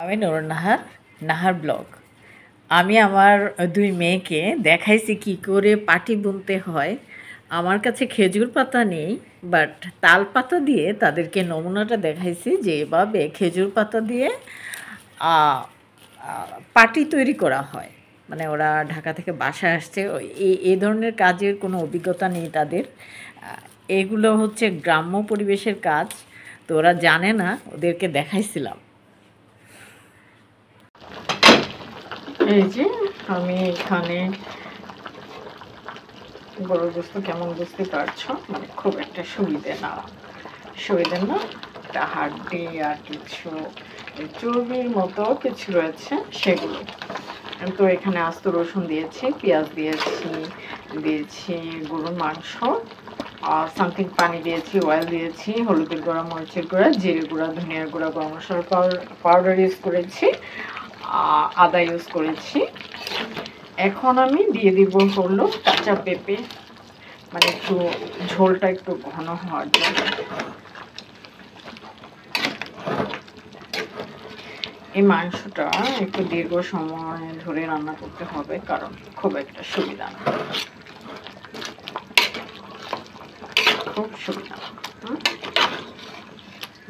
আমি নুরুন নাহার, নাহার ব্লগ। আমি আমার ২ মেয়েকে দেখাইছি কি করে পাটি বুনতে হয়। আমার কাছে খেজুর পাতা নেই, বাট তাল পাতা দিয়ে তাদেরকে নমুনাটা দেখাইছি যে এভাবে খেজুর পাতা দিয়ে আ আ পাটি তৈরি করা হয়। মানে ওরা ঢাকা থেকে বাসায় আসছে। এই ধরনের কাজের কোনো অভিজ্ঞতা নেই তাদের। আ এগুলো হচ্ছে গ্রাম্য পরিবেশের কাজ। তো ওরা জানে না, ওদেরকে দেখাইছিলাম। এই যে আমি এখানে গরুর গোস্ত কেমন বুঝতে পারছো, মানে খুব একটা সুবিধে না, একটা হাড্ডি আর কিছু চর্বির মতো কিছু রয়েছে সেগুলো। তো এখানে আস্ত রসুন দিয়েছি, পেঁয়াজ দিয়েছি গরুর মাংস, সামথিং পানি দিয়েছি, অয়েল দিয়েছি, হলুদের গুঁড়া, মরিচের গুঁড়া, জিরে গুঁড়া, ধনিয়ার গুঁড়া, গরম মশলার পাউডার ইউজ করেছি, আদা ইউজ করেছি। এখন আমি দিয়ে দিব হলো কাঁচা পেঁপে, মানে একটু ঝোলটা একটু ঘন হওয়ার জন্য। এই মাংসটা একটু দীর্ঘ সময় ধরে রান্না করতে হবে, কারণ খুব একটা সুবিধা না, খুব সুবিধা না,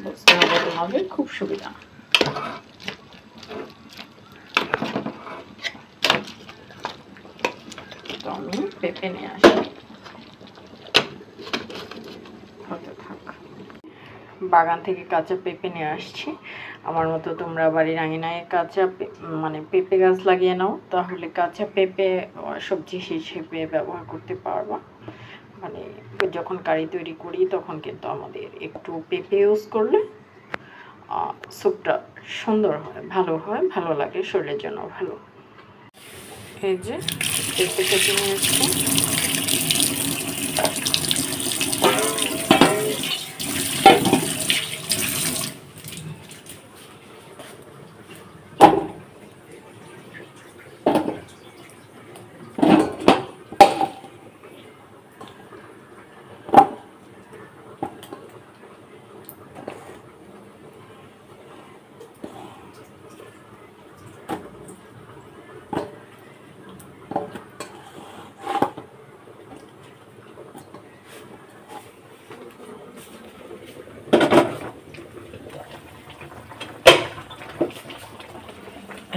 বুঝতে হবে তোমাদের, খুব সুবিধা না। তো আমি পেঁপে নিয়ে আসি, হতে থাক। বাগান থেকে কাঁচা পেঁপে নিয়ে আসছি। আমার মতো তোমরা বাড়ির আঙিনায় মানে পেঁপে গাছ লাগিয়ে নাও, তাহলে কাঁচা পেঁপে সবজি হিসেবে ব্যবহার করতে পারবা। মানে যখন কারি তৈরি করি তখন কিন্তু আমাদের একটু পেঁপে ইউজ করলে স্যুপটা সুন্দর হয়, ভালো লাগে, শরীরের জন্য ভালো। এই যে পেঁপে কেটে নিয়েছি।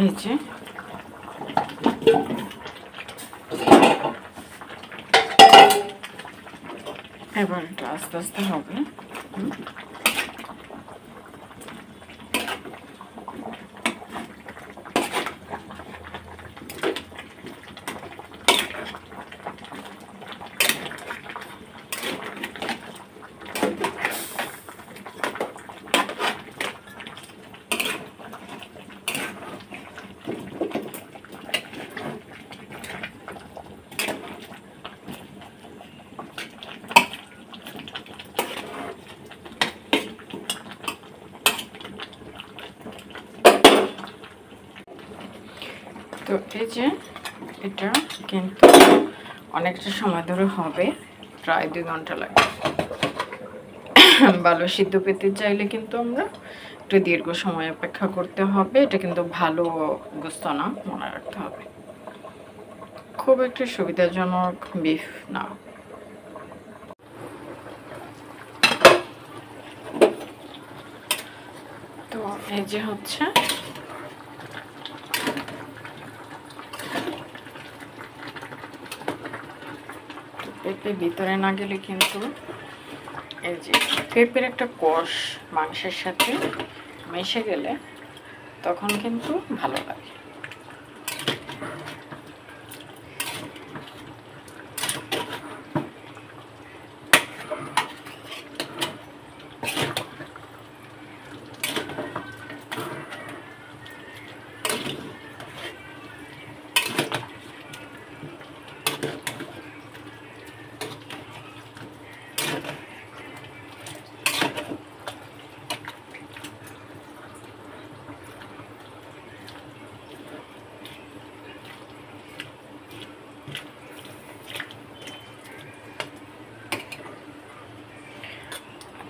এই যে এবার এটা আস্তে আস্তে হবে। তো এই যে এটা কিন্তু অনেকটা সময় ধরে হবে, প্রায় 2 ঘন্টা লাগে। ভালো সিদ্ধ পেতে চাইলে কিন্তু আমরা একটু দীর্ঘ সময় অপেক্ষা করতে হবে। এটা কিন্তু ভালো গোস্ত না, মনে রাখতে হবে। খুব একটা সুবিধাজনক বিফ না। তো এই যে হচ্ছে পেঁপে ভিতরে না গেলে কিন্তু এই যে পেঁপের একটা কষ মাংসের সাথে মিশে গেলে তখন কিন্তু ভালো লাগে।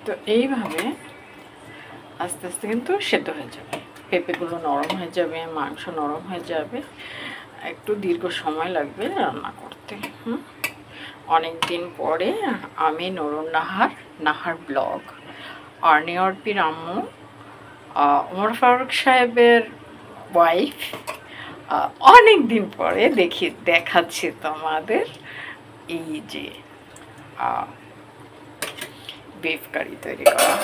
তো এইভাবে আস্তে আস্তে কিন্তু সেদ্ধ হয়ে যাবে। পেঁপেগুলো নরম হয়ে যাবে, মাংস নরম হয়ে যাবে, একটু দীর্ঘ সময় লাগবে রান্না করতে। অনেক দিন পরে আমি নুরুন নাহার ব্লগ, অর্নি অর্পির আম্মু, ওমর ফারুক সাহেবের ওয়াইফ, অনেক দিন পরে দেখাচ্ছি তোমাদের এই যে বিফ কারি তৈরি করা।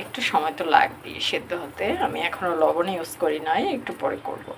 একটু সময় তো লাগবে সেদ্ধ হতে, আমি এখনো লবণ ইউজ করি নাই, একটু পরে করব।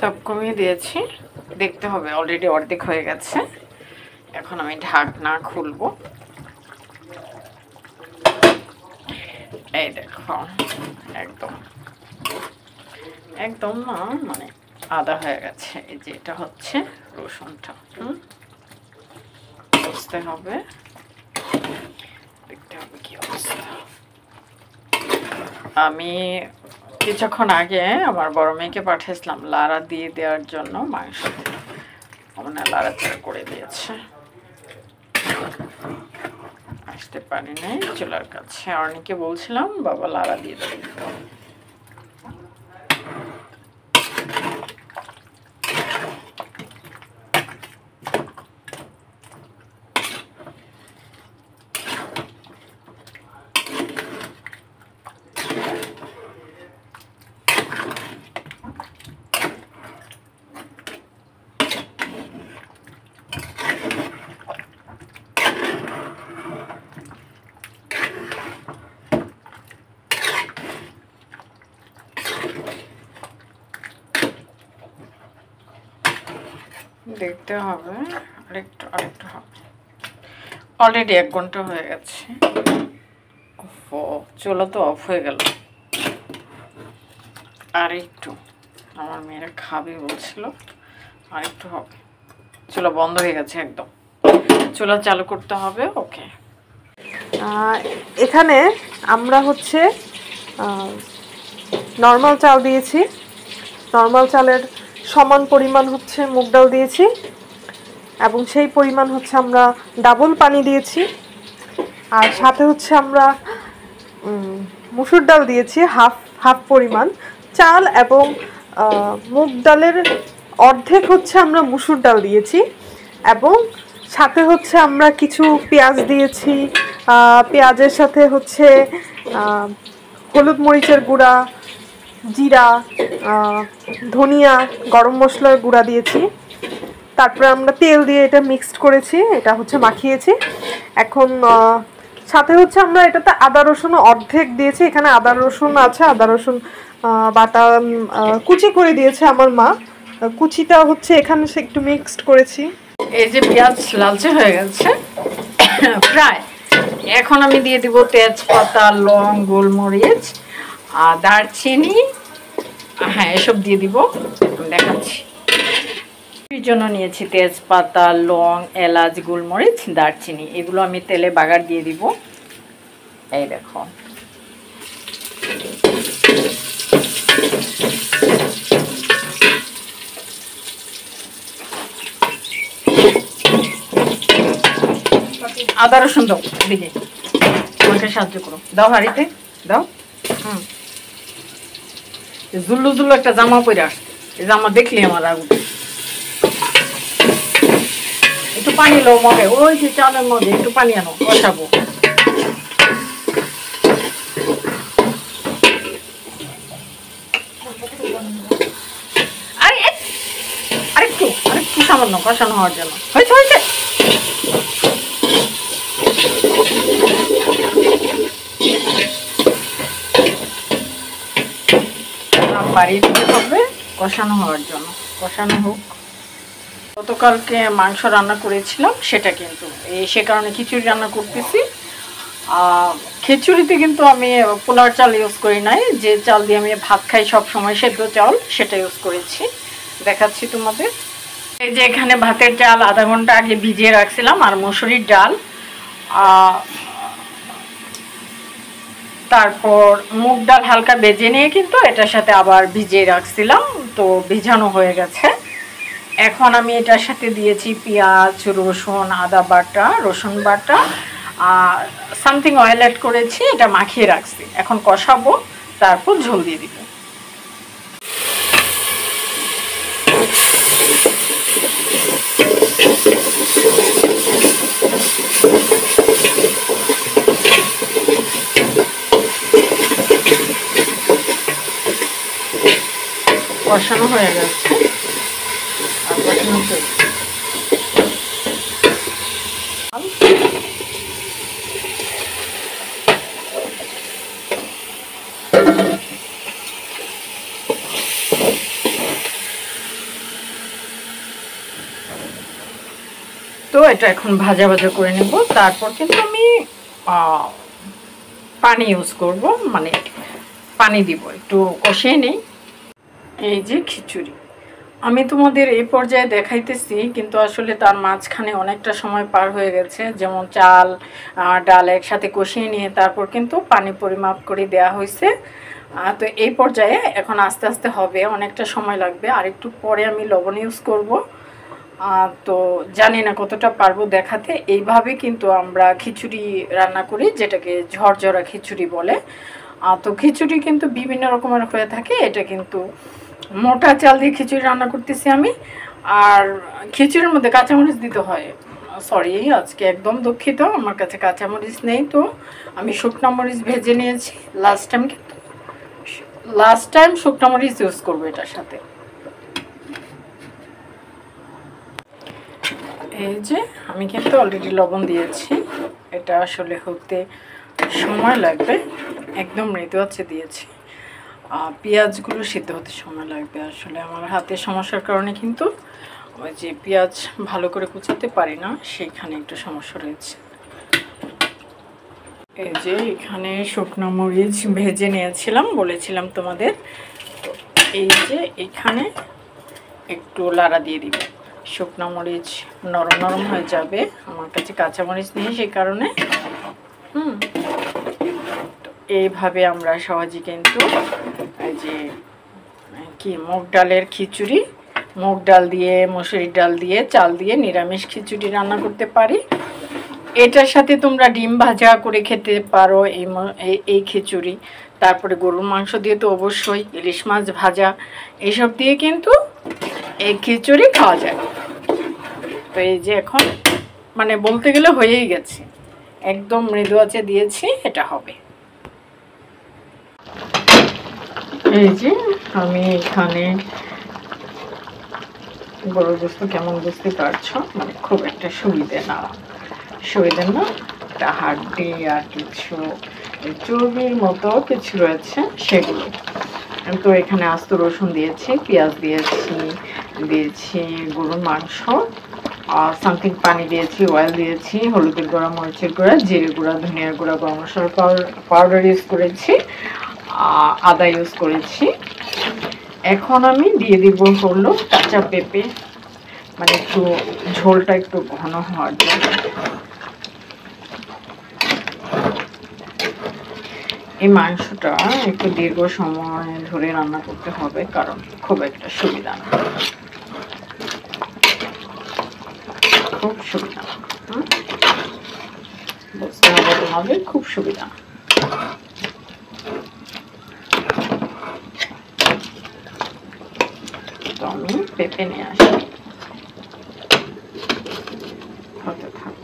তাপ কমিয়ে দিয়েছি, দেখতে হবে অলরেডি অর্ধেক হয়ে গেছে। এখন আমি ঢাকনা খুলবো। এই দেখো একদম একদম না মানে আদা হয়ে গেছে। এই যে এটা হচ্ছে রসুনটা, বুঝতে হবে, দেখতে হবে কি অবস্থা। আমি কিছুক্ষণ আগে আমার বড় মেয়েকে পাঠিয়েছিলাম লাড়া দিয়ে দেওয়ার জন্য মাংস, মানে লাড়াচাড়া করে দিয়েছে, আসতে পারি নাই চুলার কাছে। অনেকে বলছিলাম বাবা লাড়া দিয়ে দেবে, দেখতে হবে, আরেকটু হবে। অলরেডি 1 ঘন্টা হয়ে গেছে। চুলা তো অফ হয়ে গেল। আর একটু, আমার মেয়েরা খাবে বলছিল, আর একটু হবে। চুলা বন্ধ হয়ে গেছে একদম, চুলা চালু করতে হবে। ওকে, এখানে আমরা হচ্ছে নর্মাল চাল দিয়েছি, নর্মাল চালের সমান পরিমাণ হচ্ছে মুগ ডাল দিয়েছি, এবং সেই পরিমাণ হচ্ছে আমরা ডাবল পানি দিয়েছি। আর সাথে হচ্ছে আমরা মুসুর ডাল দিয়েছি হাফ পরিমাণ চাল, এবং মুগ ডালের অর্ধেক হচ্ছে আমরা মুসুর ডাল দিয়েছি, এবং সাথে হচ্ছে আমরা কিছু পেঁয়াজ দিয়েছি। পেঁয়াজের সাথে হচ্ছে হলুদ মরিচের গুঁড়া, জিরা, ধনিয়া, গরম মশলার গুঁড়া দিয়েছি। তারপরে আমরা তেল দিয়ে এটা মিক্সড করেছি, এটা হচ্ছে মাখিয়েছি। এখন সাথে হচ্ছে আমরা এটাতে আদা রসুন অর্ধেক দিয়েছি। এখানে আদা রসুন আছে, আদা রসুন বাটা কুচি করে দিয়েছে আমার মা, কুচিটা হচ্ছে এখানে একটু মিক্সড করেছি। এই যে পেঁয়াজ লালচে হয়ে গেছে প্রায়, এখন আমি দিয়ে দিব তেজপাতা, লং, গোলমরিচ, দারচিনি, হ্যাঁ এসব দিয়ে দিব, দেখাচ্ছি। এর জন্য নিয়েছি তেজপাতা, লং, এলাচ, গোলমরিচ, দারচিনি, এগুলো আমি তেলে বাগার দিয়ে দিব। এই দেখো, আদা রসুন দাও, দিকে আমাকে সাহায্য করো, দাও হাঁড়িতে দাও। জুল্লু জুল্লু একটা জামা পরে আসছে, এই জামা দেখলি আমার আগুন। একটু পানি লো মগে, ওই যে চালের মগে একটু পানি আনো, বসাবো। আরেকটু সামান্য কষানো হওয়ার জন্য। হয়েছে হয়েছে, বাড়িয়ে দিতে হবে কষানো হওয়ার জন্য, কষানো হোক। গতকালকে মাংস রান্না করেছিলাম সেটা, কিন্তু সে কারণে খিচুড়ি রান্না করতেছি। খিচুড়িতে কিন্তু আমি পোলার চাল ইউজ করি নাই, যে চাল দিয়ে আমি ভাত খাই সব সময়, সেদ্ধ চাল, সেটা ইউজ করেছি, দেখাচ্ছি তোমাদের। এই যে এখানে ভাতের চাল আধা ঘন্টা আগে ভিজিয়ে রাখছিলাম, আর মসুরির ডাল, তারপর মুগ ডাল হালকা ভেজে নিয়ে কিন্তু এটার সাথে আবার ভিজিয়ে রাখছিলাম, তো ভিজানো হয়ে গেছে। এখন আমি এটার সাথে দিয়েছি পেঁয়াজ, রসুন, আদা বাটা, রসুন বাটা, সামথিং অয়েল অ্যাড করেছি, এটা মাখিয়ে রাখছি। এখন কষাবো, তারপর ঝোল দিয়ে দিব। কষানো হয়ে গেছে, আর কষানো তো এটা এখন ভাজা ভাজা করে নেব। তারপর কিন্তু আমি পানি ইউজ করব, মানে পানি দিব, একটু কষিয়ে নেই। এই যে খিচুড়ি আমি তোমাদের এই পর্যায়ে দেখাইতেছি, কিন্তু আসলে তার মাঝখানে অনেকটা সময় পার হয়ে গেছে। যেমন চাল ডাল একসাথে কষিয়ে নিয়ে তারপর কিন্তু পানি পরিমাপ করে দেয়া হয়েছে। তো এই পর্যায়ে এখন আস্তে আস্তে হবে, অনেকটা সময় লাগবে। আর একটু পরে আমি লবণ ইউজ করব, তো জানি না কতটা পারবো দেখাতে। এইভাবে কিন্তু আমরা খিচুড়ি রান্না করি, যেটাকে ঝরঝরা খিচুড়ি বলে। তো খিচুড়ি কিন্তু বিভিন্ন রকমের হয়ে থাকে, এটা কিন্তু মোটা চাল দিয়ে খিচুড়ি রান্না করতেছি আমি। আর খিচুড়ির মধ্যে কাঁচামরিচ দিতে হয়, সরি আজকে একদম দুঃখিত, আমার কাছে কাঁচামরিচ নেই, তো আমি শুকনো মরিচ ভেজে নিয়েছি। লাস্ট টাইম শুকনো মরিচ ইউজ করবো এটার সাথে। এই যে আমি কিন্তু অলরেডি লবণ দিয়েছি, এটা আসলে হতে সময় লাগবে, একদম মৃদু আছে দিয়েছি। পেঁয়াজগুলো সিদ্ধ হতে সময় লাগবে, আসলে আমার হাতের সমস্যার কারণে কিন্তু ওই যে পেঁয়াজ ভালো করে কুচাতে পারি না, সেইখানে একটু সমস্যা রয়েছে। এই যে এখানে শুকনো মরিচ ভেজে নিয়েছিলাম, বলেছিলাম তোমাদের। তো এই যে এখানে একটু লাড়া দিয়ে দিব, শুকনো মরিচ নরম নরম হয়ে যাবে। আমার কাছে কাঁচা মরিচ নেই, সেই কারণে তো এইভাবে আমরা সহজে কিন্তু এই যে কি মুগ ডালের খিচুড়ি, মুগ ডাল দিয়ে, মসুরির ডাল দিয়ে, চাল দিয়ে নিরামিষ খিচুড়ি রান্না করতে পারি। এটার সাথে তোমরা ডিম ভাজা করে খেতে পারো এই খিচুড়ি। তারপরে গরুর মাংস দিয়ে তো অবশ্যই, ইলিশ মাছ ভাজা, এসব দিয়ে কিন্তু এই খিচুড়ি খাওয়া যায়। তো এই যে এখন মানে বলতে গেলে হয়েই গেছে, একদম মৃদু আঁচে দিয়েছি, এটা হবে। এই যে আমি এখানে গরুর গোস্ত কেমন বুঝতে পারছো, মানে খুব একটা সুবিধে না, একটা হাড্ডি আর কিছু চর্বির মতো কিছু রয়েছে সেগুলো। তো এখানে আস্ত রসুন দিয়েছি, পেঁয়াজ দিয়েছি গরুর মাংস, সামথিং পানি দিয়েছি, অয়েল দিয়েছি, হলুদের গুঁড়া, মরিচের গুঁড়া, জিরে গুঁড়া, ধনিয়ার গুঁড়া, গরম মশলা পাউডার ইউজ করেছি, আদা ইউজ করেছি। এখন আমি দিয়ে দিব হলো কাঁচা পেঁপে, মানে একটু ঝোলটা একটু ঘন হওয়ার জন্য। এই মাংসটা একটু দীর্ঘ সময় ধরে রান্না করতে হবে, কারণ খুব একটা সুবিধা না, খুব সুবিধা না, বুঝতে হবে তোমাদের, খুব সুবিধা না। তো আমি পেঁপে নিয়ে আসি, হতে থাক।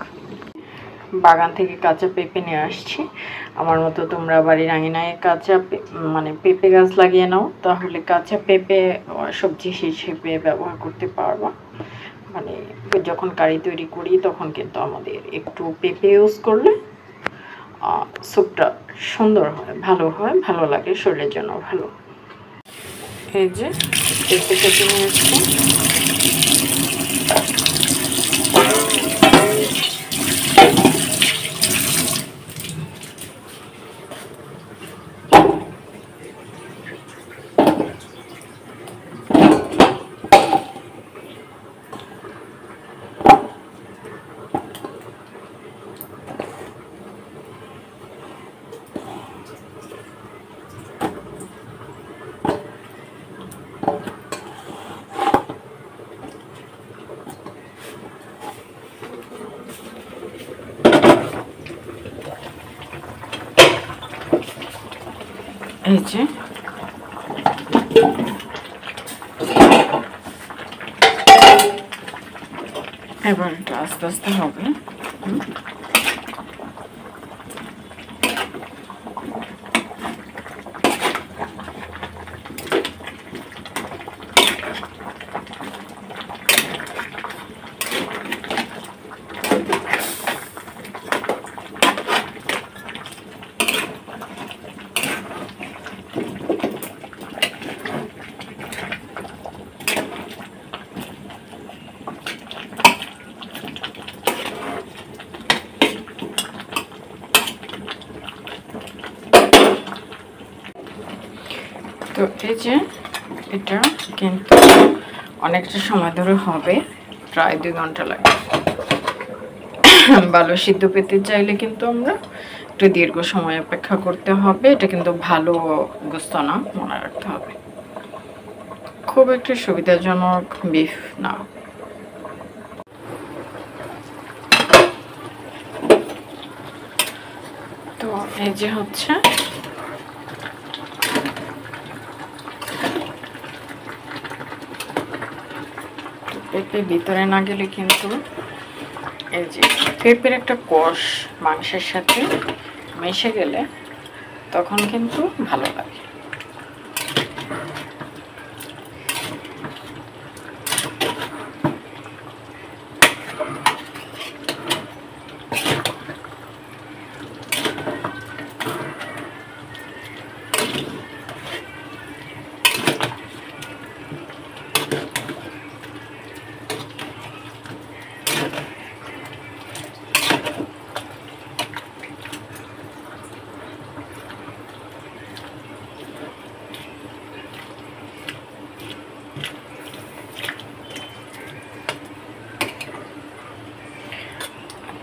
বাগান থেকে কাঁচা পেঁপে নিয়ে আসছি। আমার মতো তোমরা বাড়ির আঙিনায় কাঁচা মানে পেঁপে গাছ লাগিয়ে নাও, তাহলে কাঁচা পেঁপে সবজি হিসেবে ব্যবহার করতে পারবা। মানে যখন কারি তৈরি করি তখন কিন্তু আমাদের একটু পেঁপে ইউজ করলে স্যুপটা সুন্দর হয়, ভালো লাগে, শরীরের জন্য ভালো। এই যে পেঁপে কেটে নিয়েছি, এই যে এবার এটা আস্তে আস্তে হবে। তো এই যে এটা কিন্তু অনেকটা সময় ধরে হবে, প্রায় 2 ঘন্টা লাগে। ভালো সিদ্ধ পেতে চাইলে কিন্তু আমরা একটু দীর্ঘ সময় অপেক্ষা করতে হবে। এটা কিন্তু ভালো গোস্ত না, মনে রাখতে হবে, খুব একটা সুবিধাজনক বিফ না। তো এই যে হচ্ছে পেঁপে ভিতরে না গেলে কিন্তু এই যে পেঁপের একটা কষ মাংসের সাথে মিশে গেলে তখন কিন্তু ভালো লাগে।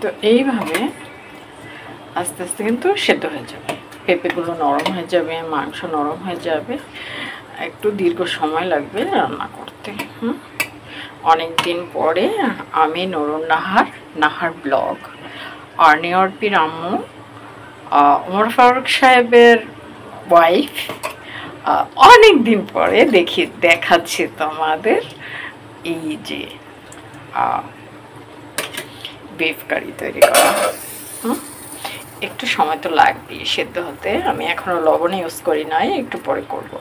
তো এইভাবে আস্তে আস্তে কিন্তু সেদ্ধ হয়ে যাবে, পেঁপেগুলো নরম হয়ে যাবে, মাংস নরম হয়ে যাবে। একটু দীর্ঘ সময় লাগবে রান্না করতে। অনেক দিন পরে আমি নুরুন নাহার ব্লগ, অর্নি অর্পির আম্মু, ওমর ফারুক সাহেবের ওয়াইফ, অনেক দিন পরে দেখাচ্ছি তোমাদের এই যে বিফ কারি তৈরি করা। একটু সময় তো লাগবে সেদ্ধ হতে। আমি এখনো লবণ ইউজ করি নাই, একটু পরে করব।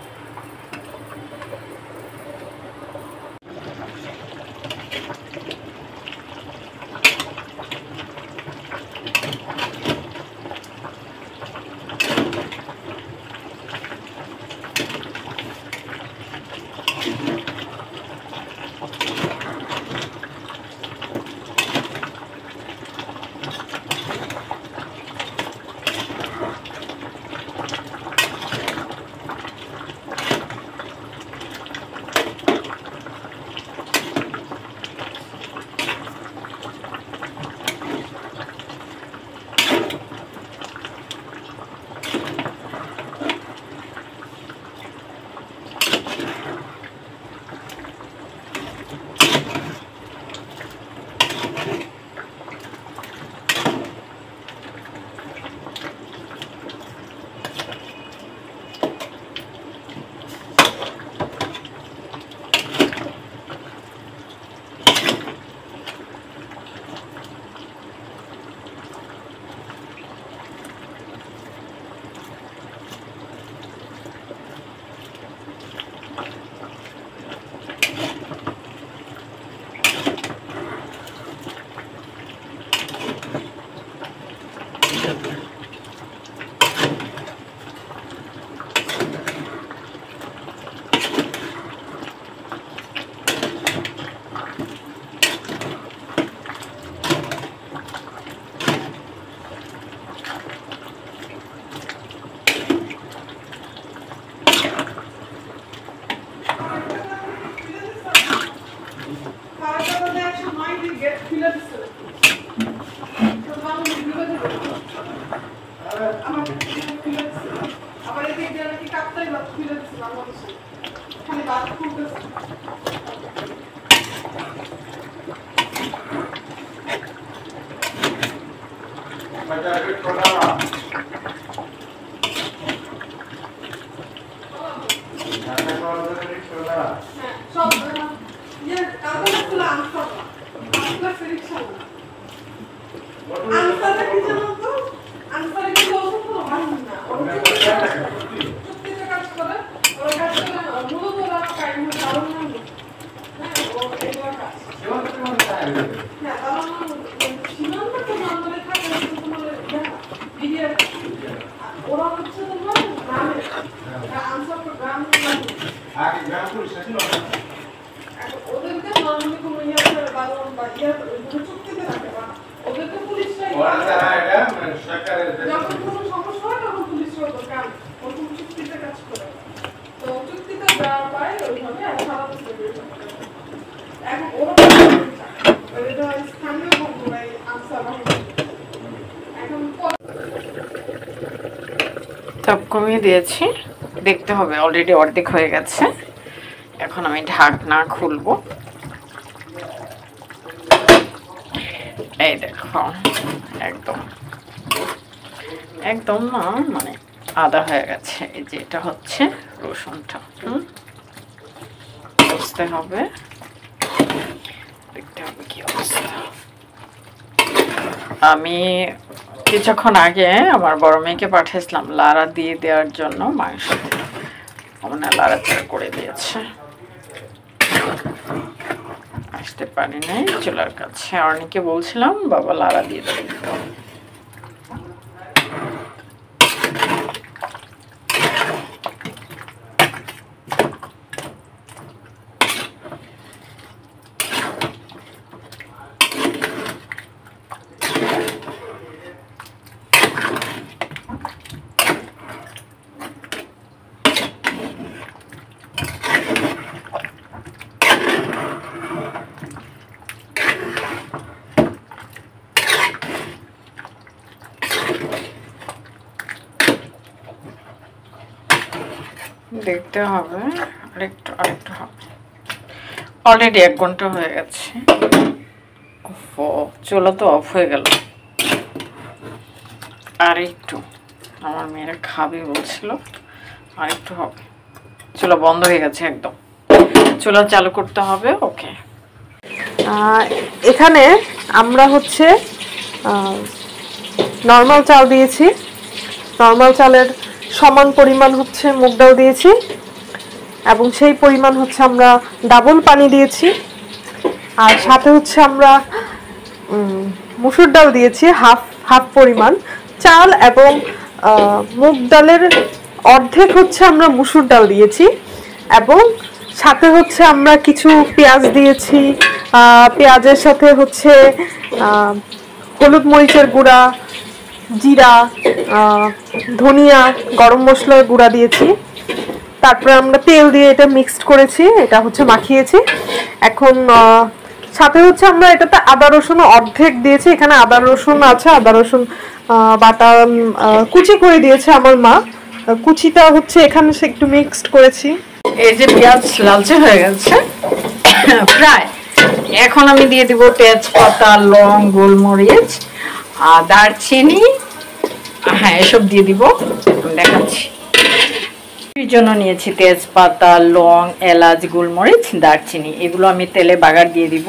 তাপ কমিয়ে দিয়েছি, দেখতে হবে অলরেডি অর্ধেক হয়ে গেছে। এখন আমি ঢাকনা খুলবো। এই দেখো একদম একদম না মানে আদা হয়ে গেছে। এই যে এটা হচ্ছে রসুনটা, বুঝতে হবে, দেখতে হবে কি অবস্থা। আমি কিছুক্ষণ আগে আমার বড় মেয়েকে পাঠিয়েছিলাম লাড়া দিয়ে দেওয়ার জন্য মাংস, মানে লাড়াচাড়া করে দিয়েছে, আসতে পারি নাই চুলার কাছে। অনেকে বলছিলাম বাবা লাড়া দিয়ে দেবে। দেখতে হবে, আরেকটু আরেকটু হবে। অলরেডি 1 ঘন্টা হয়ে গেছে। চুলা তো অফ হয়ে গেল। আর একটু, আমার মেয়েরা খাবে বলছিল, আর একটু হবে। চুলা বন্ধ হয়ে গেছে একদম, চুলা চালু করতে হবে। ওকে, এখানে আমরা হচ্ছে নর্মাল চাল দিয়েছি, নর্মাল চালের সমান পরিমাণ হচ্ছে মুগ ডাল দিয়েছি, এবং সেই পরিমাণ হচ্ছে আমরা ডাবল পানি দিয়েছি। আর সাথে হচ্ছে আমরা মুসুর ডাল দিয়েছি হাফ হাফ পরিমাণ চাল, এবং মুগ ডালের অর্ধেক হচ্ছে আমরা মুসুর ডাল দিয়েছি, এবং সাথে হচ্ছে আমরা কিছু পেঁয়াজ দিয়েছি। পেঁয়াজের সাথে হচ্ছে হলুদ মরিচের গুঁড়া, জিরা, ধনিয়া, গরম মশলার গুঁড়া দিয়েছি। তারপরে আমরা তেল দিয়ে এটা মিক্সড করেছি, এটা হচ্ছে মাখিয়েছি। এখন সাথে হচ্ছে আমরা এটাতে আদা রসুন অর্ধেক দিয়েছি। এখানে আদা রসুন আছে, আদা রসুন বাটা কুচি করে দিয়েছে আমার মা। কুচিটা হচ্ছে এখানে একটু মিক্সড করেছি। এই যে পেঁয়াজ লালচে হয়ে গেছে প্রায়। এখন আমি দিয়ে দিব তেজপাতা, লং, গোলমরিচ, দারচিনি, হ্যাঁ এসব দিয়ে দিব, দেখাচ্ছি। এর জন্য নিয়েছি তেজপাতা, লং, এলাচ, গোলমরিচ, দারচিনি, এগুলো আমি তেলে বাগার দিয়ে দিব।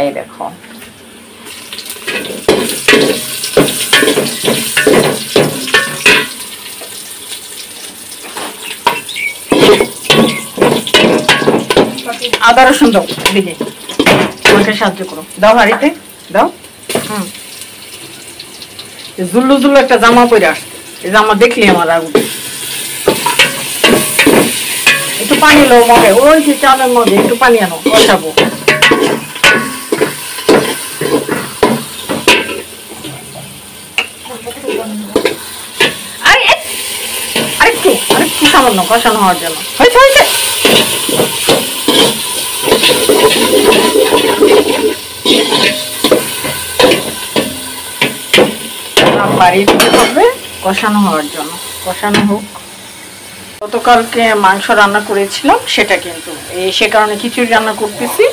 এই দেখো, আদা রসুন দাও, এদিকে আমাকে সাহায্য করো, দাও হাঁড়িতে দাও। জুল্লু জুল্লু একটা জামা পরে আসছে, এই জামা দেখলি আমার আগুন। একটু পানি লো মগে, ওই যে চালের মধ্যে একটু পানি আনো, বসাবো। আরেকটু আরেকটু সামান্য কষানো হওয়ার জন্য। হয়েছে হয়েছে, বাড়িয়ে দিতে হবে কষানো হওয়ার জন্য। কষানো হোক। গতকালকে মাংস রান্না করেছিলাম, সেটা কিন্তু সে কারণে খিচুড়ি রান্না করতেছি।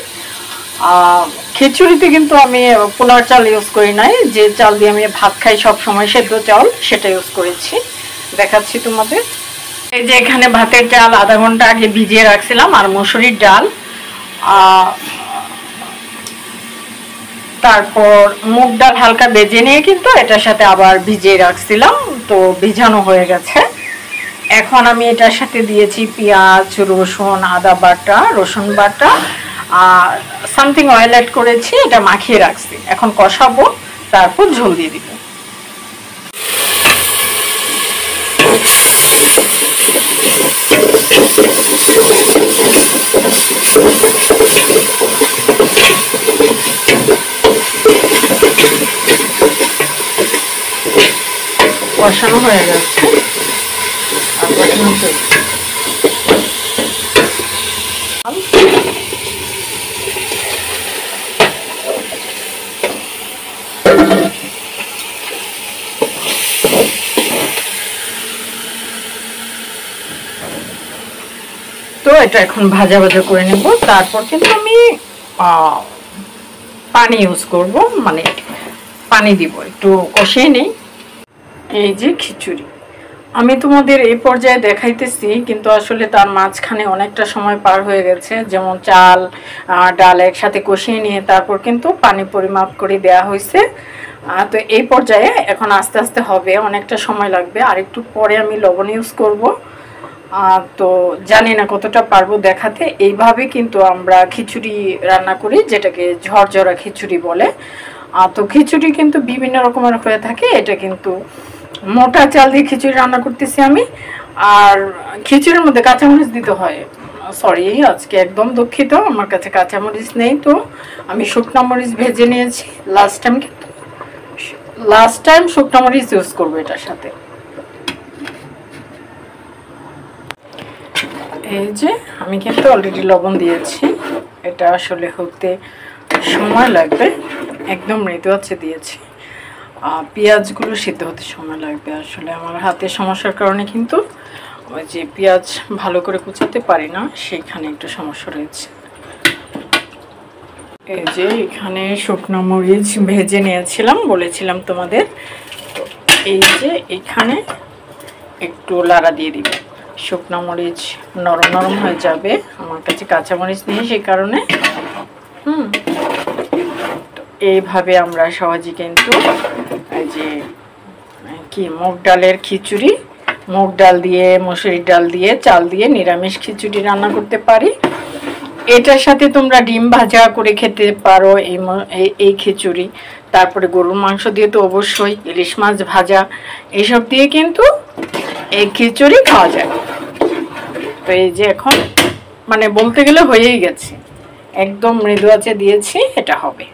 খিচুড়িতে কিন্তু আমি পোলার চাল ইউজ করি নাই, যে চাল দিয়ে আমি ভাত খাই সব সময়, সেদ্ধ চাল, সেটা ইউজ করেছি। দেখাচ্ছি তোমাদের। এই যে এখানে ভাতের চাল আধা ঘন্টা আগে ভিজিয়ে রাখছিলাম, আর মসুরির ডাল, তারপর মুগ ডাল হালকা ভেজে নিয়ে কিন্তু এটার সাথে আবার ভিজিয়ে রাখছিলাম, তো ভিজানো হয়ে গেছে। এখন আমি এটার সাথে দিয়েছি পেঁয়াজ, রসুন, আদা বাটা, রসুন বাটা, আর সামথিং অয়েল অ্যাড করেছি, এটা মাখিয়ে রাখছি। এখন কষাবো, তারপর ঝোল দিয়ে দিব। কষানো হয়ে গেছে, আর কষানো তো এটা এখন ভাজা ভাজা করে নেব। তারপর কিন্তু আমি পানি ইউজ করব, মানে পানি দিব, একটু কষিয়ে নেই। এই যে খিচুড়ি আমি তোমাদের এই পর্যায়ে দেখাইতেছি, কিন্তু আসলে তার মাঝখানে অনেকটা সময় পার হয়ে গেছে। যেমন চাল ডাল একসাথে কষিয়ে নিয়ে তারপর কিন্তু পানি পরিমাপ করে দেয়া হয়েছে। তো এই পর্যায়ে এখন আস্তে আস্তে হবে, অনেকটা সময় লাগবে। আর একটু পরে আমি লবণ ইউজ করব। তো জানি না কতটা পারবো দেখাতে। এইভাবে কিন্তু আমরা খিচুড়ি রান্না করি, যেটাকে ঝরঝরা খিচুড়ি বলে। তো খিচুড়ি কিন্তু বিভিন্ন রকমের হয়ে থাকে। এটা কিন্তু মোটা চাল দিয়ে খিচুড়ি রান্না করতেছি আমি। আর খিচুড়ির মধ্যে কাঁচামরিচ দিতে হয়। সরি, আজকে একদম দুঃখিত, আমার কাছে কাঁচামরিচ নেই, তো আমি শুকনো মরিচ ভেজে নিয়েছি। লাস্ট টাইম শুকনো মরিচ ইউজ করবো এটার সাথে। এই যে আমি কিন্তু অলরেডি লবণ দিয়েছি, এটা আসলে হতে সময় লাগবে, একদম মৃদু আছে দিয়েছি। পেঁয়াজগুলো সিদ্ধ হতে সময় লাগবে। আসলে আমার হাতের সমস্যার কারণে কিন্তু ওই যে পেঁয়াজ ভালো করে কুচাতে পারি না, সেইখানে একটু সমস্যা রয়েছে। এই যে এখানে শুকনো মরিচ ভেজে নিয়েছিলাম, বলেছিলাম তোমাদের। তো এই যে এখানে একটু লাড়া দিয়ে দিব, শুকনো মরিচ নরম নরম হয়ে যাবে। আমার কাছে কাঁচা মরিচ নেই, সেই কারণে তো এইভাবে আমরা সহজে কিন্তু এই যে কি মুগ ডালের খিচুড়ি, মুগ ডাল দিয়ে, মসুরির ডাল দিয়ে, চাল দিয়ে নিরামিষ খিচুড়ি রান্না করতে পারি। এটার সাথে তোমরা ডিম ভাজা করে খেতে পারো এই খিচুড়ি। তারপরে গরুর মাংস দিয়ে তো অবশ্যই, ইলিশ মাছ ভাজা, এইসব দিয়ে কিন্তু এই খিচুড়ি খাওয়া যায়। তো এই যে এখন মানে বলতে গেলে হয়েই গেছে, একদম মৃদু আঁচে দিয়েছি, এটা হবে।